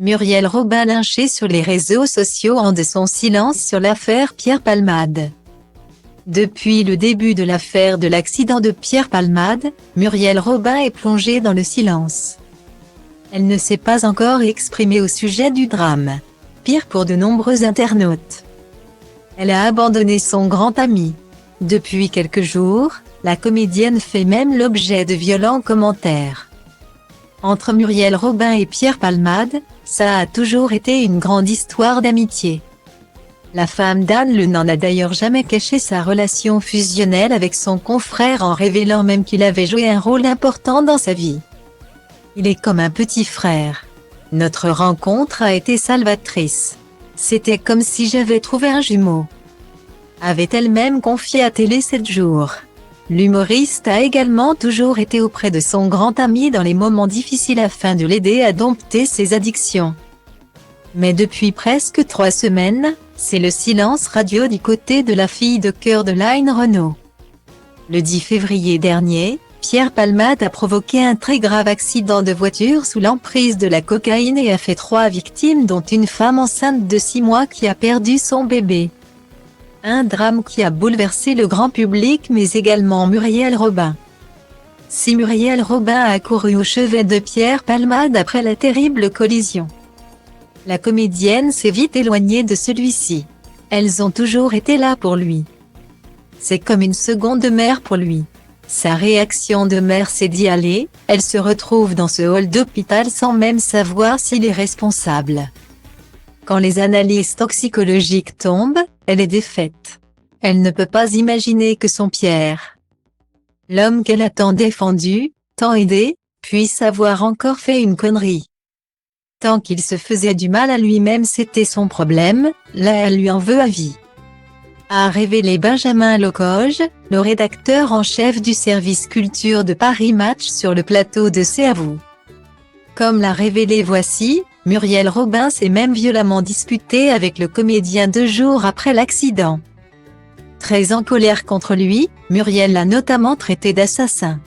Muriel Robin lynchée sur les réseaux sociaux en de son silence sur l'affaire Pierre Palmade. Depuis le début de l'affaire de l'accident de Pierre Palmade, Muriel Robin est plongée dans le silence. Elle ne s'est pas encore exprimée au sujet du drame. Pire pour de nombreux internautes. Elle a abandonné son grand ami. Depuis quelques jours, la comédienne fait même l'objet de violents commentaires. Entre Muriel Robin et Pierre Palmade, ça a toujours été une grande histoire d'amitié. La femme d'Anne Le n'en a d'ailleurs jamais caché sa relation fusionnelle avec son confrère en révélant même qu'il avait joué un rôle important dans sa vie. Il est comme un petit frère. Notre rencontre a été salvatrice. C'était comme si j'avais trouvé un jumeau. Avait-elle même confié à Télé 7 jours. L'humoriste a également toujours été auprès de son grand ami dans les moments difficiles afin de l'aider à dompter ses addictions. Mais depuis presque 3 semaines, c'est le silence radio du côté de la fille de cœur de Line Renaud. Le 10 février dernier, Pierre Palmade a provoqué un très grave accident de voiture sous l'emprise de la cocaïne et a fait 3 victimes dont une femme enceinte de 6 mois qui a perdu son bébé. Un drame qui a bouleversé le grand public mais également Muriel Robin. Si Muriel Robin a couru au chevet de Pierre Palmade après la terrible collision, la comédienne s'est vite éloignée de celui-ci. Elles ont toujours été là pour lui. C'est comme une seconde mère pour lui. Sa réaction de mère c'est d'y aller, elle se retrouve dans ce hall d'hôpital sans même savoir s'il est responsable. Quand les analyses toxicologiques tombent, elle est défaite. Elle ne peut pas imaginer que son Pierre, l'homme qu'elle a tant défendu, tant aidé, puisse avoir encore fait une connerie. Tant qu'il se faisait du mal à lui-même c'était son problème, là elle lui en veut à vie. A révélé Benjamin Locoge, le rédacteur en chef du service culture de Paris Match sur le plateau de C'est à vous. Comme l'a révélé Voici, Muriel Robin s'est même violemment disputée avec le comédien 2 jours après l'accident. Très en colère contre lui, Muriel l'a notamment traité d'assassin.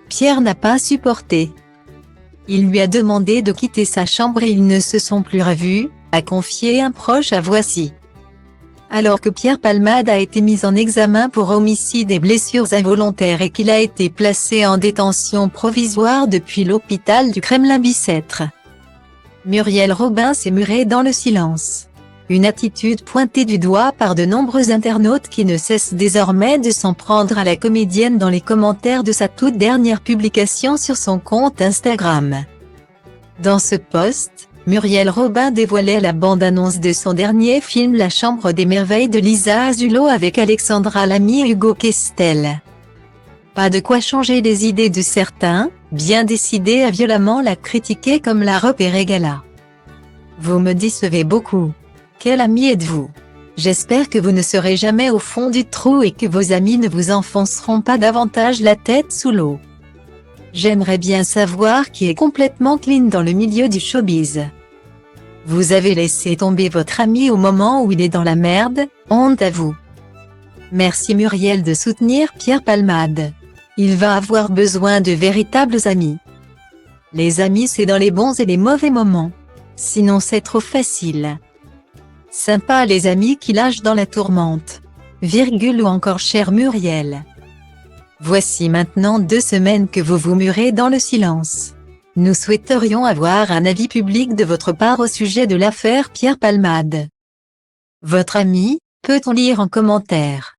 Pierre n'a pas supporté. Il lui a demandé de quitter sa chambre et ils ne se sont plus revus, a confié un proche à Voici. Alors que Pierre Palmade a été mis en examen pour homicide et blessures involontaires et qu'il a été placé en détention provisoire depuis l'hôpital du Kremlin-Bicêtre, Muriel Robin s'est murée dans le silence. Une attitude pointée du doigt par de nombreux internautes qui ne cessent désormais de s'en prendre à la comédienne dans les commentaires de sa toute dernière publication sur son compte Instagram. Dans ce post, Muriel Robin dévoilait la bande-annonce de son dernier film La Chambre des Merveilles de Lisa Azulo avec Alexandra Lamy et Hugo Questel. Pas de quoi changer les idées de certains, bien décidés à violemment la critiquer comme l'a repéré Gala. Vous me décevez beaucoup. Quel ami êtes-vous? J'espère que vous ne serez jamais au fond du trou et que vos amis ne vous enfonceront pas davantage la tête sous l'eau. J'aimerais bien savoir qui est complètement clean dans le milieu du showbiz. Vous avez laissé tomber votre ami au moment où il est dans la merde, honte à vous. Merci Muriel de soutenir Pierre Palmade. Il va avoir besoin de véritables amis. Les amis c'est dans les bons et les mauvais moments. Sinon c'est trop facile. Sympa les amis qui lâchent dans la tourmente. Virgule ou encore chère Muriel. Voici maintenant 2 semaines que vous vous murez dans le silence. Nous souhaiterions avoir un avis public de votre part au sujet de l'affaire Pierre Palmade. Votre ami, peut-on lire en commentaire.